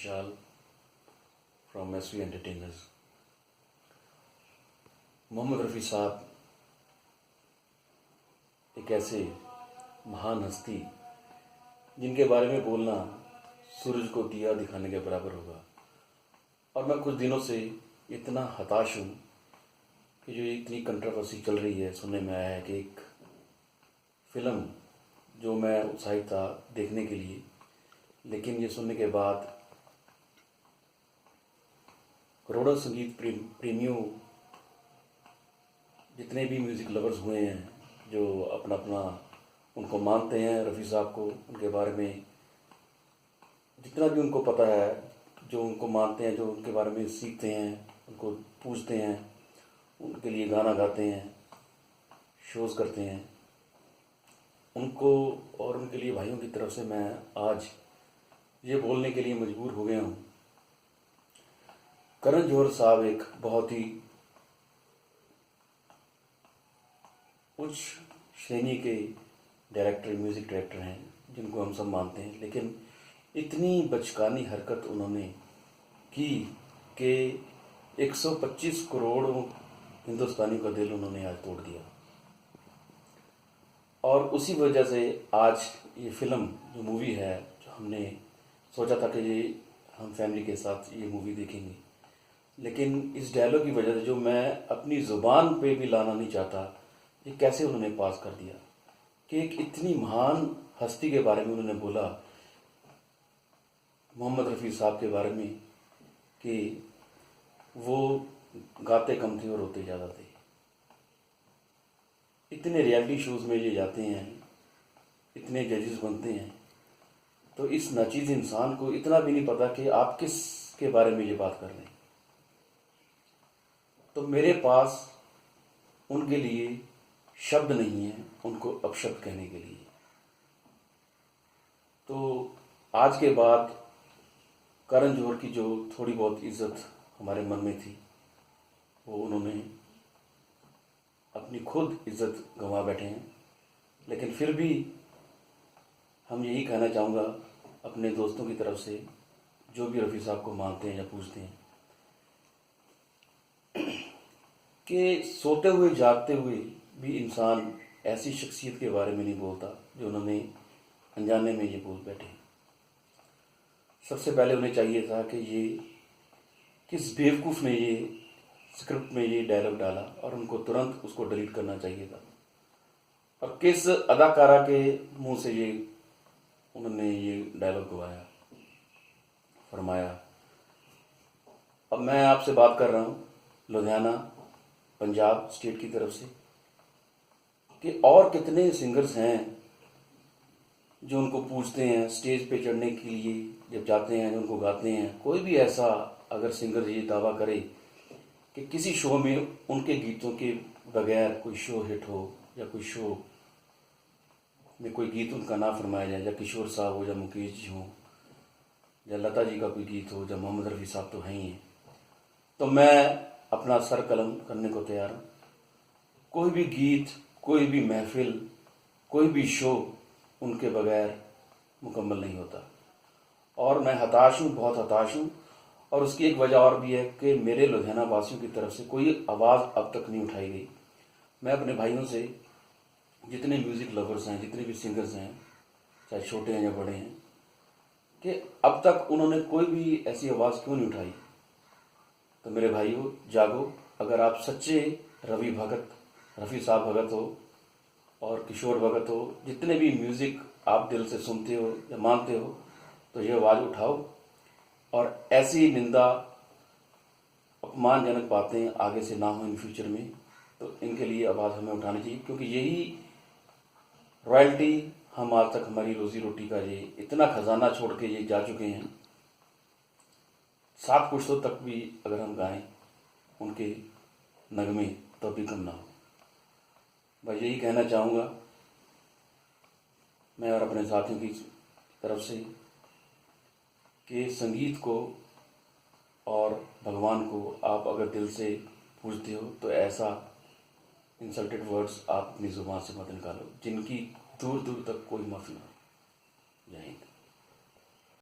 Vishal from SV Entertainers. Mohammad Rafi साहब एक ऐसे महान हस्ती जिनके बारे में बोलना सूरज को दिया दिखाने के बराबर होगा। और मैं कुछ दिनों से इतना हताश हूँ कि जो इतनी कंट्रोवर्सी चल रही है, सुनने में आया है कि एक फ़िल्म जो मैं उत्साहित था देखने के लिए, लेकिन ये सुनने के बाद करोड़ों संगीत प्रेमियों, जितने भी म्यूज़िक लवर्स हुए हैं, जो अपना अपना उनको मानते हैं, रफ़ी साहब को, उनके बारे में जितना भी उनको पता है, जो उनको मानते हैं, जो उनके बारे में सीखते हैं, उनको पूछते हैं, उनके लिए गाना गाते हैं, शोज़ करते हैं, उनको और उनके लिए भाइयों की तरफ से मैं आज ये बोलने के लिए मजबूर हो गया हूँ। करण जौहर साहब एक बहुत ही उच्च श्रेणी के डायरेक्टर, म्यूज़िक डायरेक्टर हैं, जिनको हम सब मानते हैं, लेकिन इतनी बचकानी हरकत उन्होंने की कि 125 करोड़ हिंदुस्तानियों का दिल उन्होंने आज तोड़ दिया। और उसी वजह से आज ये फ़िल्म, जो मूवी है, जो हमने सोचा था कि ये हम फैमिली के साथ ये मूवी देखेंगे, लेकिन इस डायलॉग की वजह से, जो मैं अपनी ज़ुबान पे भी लाना नहीं चाहता, ये कैसे उन्होंने पास कर दिया कि एक इतनी महान हस्ती के बारे में उन्होंने बोला, मोहम्मद रफ़ी साहब के बारे में, कि वो गाते कम थे और रोते ज़्यादा थे। इतने रियलिटी शोज़ में ये जाते हैं, इतने जजेस बनते हैं, तो इस नाचीज़ इंसान को इतना भी नहीं पता कि आप किस के बारे में ये बात कर रहे हैं। तो मेरे पास उनके लिए शब्द नहीं है उनको अपशब्द कहने के लिए। तो आज के बाद करण जौहर की जो थोड़ी बहुत इज्जत हमारे मन में थी, वो उन्होंने अपनी खुद इज्जत गंवा बैठे हैं। लेकिन फिर भी हम यही कहना चाहूँगा अपने दोस्तों की तरफ से, जो भी रफ़ी साहब को मानते हैं या पूछते हैं, कि सोते हुए जागते हुए भी इंसान ऐसी शख्सियत के बारे में नहीं बोलता जो उन्होंने अनजाने में ये बोल बैठे। सबसे पहले उन्हें चाहिए था कि ये किस बेवकूफ़ ने ये स्क्रिप्ट में ये डायलॉग डाला, और उनको तुरंत उसको डिलीट करना चाहिए था। और किस अदाकारा के मुंह से ये उन्होंने ये डायलॉग गवाया, फरमाया। अब मैं आपसे बात कर रहा हूँ लुधियाना, पंजाब स्टेट की तरफ से, कि और कितने सिंगर्स हैं जो उनको पूछते हैं स्टेज पे चढ़ने के लिए, जब जाते हैं, जो उनको गाते हैं। कोई भी ऐसा अगर सिंगर ये दावा करे कि किसी शो में उनके गीतों के बगैर कोई शो हिट हो, या कोई शो में कोई गीत उनका ना फरमाया जाए, या किशोर साहब हो, या मुकेश जी हों, या लता जी का कोई गीत हो, या मोहम्मद रफ़ी साहब तो हैं ही हैं, तो मैं अपना सर कलम करने को तैयार हूँ। कोई भी गीत, कोई भी महफिल, कोई भी शो उनके बगैर मुकम्मल नहीं होता। और मैं हताश हूँ, बहुत हताश हूँ। और उसकी एक वजह और भी है कि मेरे लुधियाना वासियों की तरफ से कोई आवाज़ अब तक नहीं उठाई गई। मैं अपने भाइयों से, जितने म्यूज़िक लवर्स हैं, जितने भी सिंगर्स हैं, चाहे छोटे हैं या बड़े हैं, कि अब तक उन्होंने कोई भी ऐसी आवाज़ क्यों नहीं उठाई। तो मेरे भाइयों, जागो। अगर आप सच्चे रफ़ी साहब भगत हो और किशोर भगत हो, जितने भी म्यूज़िक आप दिल से सुनते हो या मानते हो, तो ये आवाज़ उठाओ। और ऐसी निंदा, अपमानजनक बातें आगे से ना हो इन फ्यूचर में, तो इनके लिए आवाज़ हमें उठानी चाहिए, क्योंकि यही रॉयल्टी हम आज तक, हमारी रोज़ी रोटी का ये इतना खजाना छोड़ के ये जा चुके हैं। 7 पुश्तों तक भी अगर हम गाएं उनके नगमे, तो भी कम ना हो। बस यही कहना चाहूँगा मैं और अपने साथियों की तरफ से, कि संगीत को और भगवान को आप अगर दिल से पूजते हो, तो ऐसा इंसल्टेड वर्ड्स आप अपनी ज़ुबान से मत निकालो जिनकी दूर दूर तक कोई माफ़ी ना हो। जय हिंद।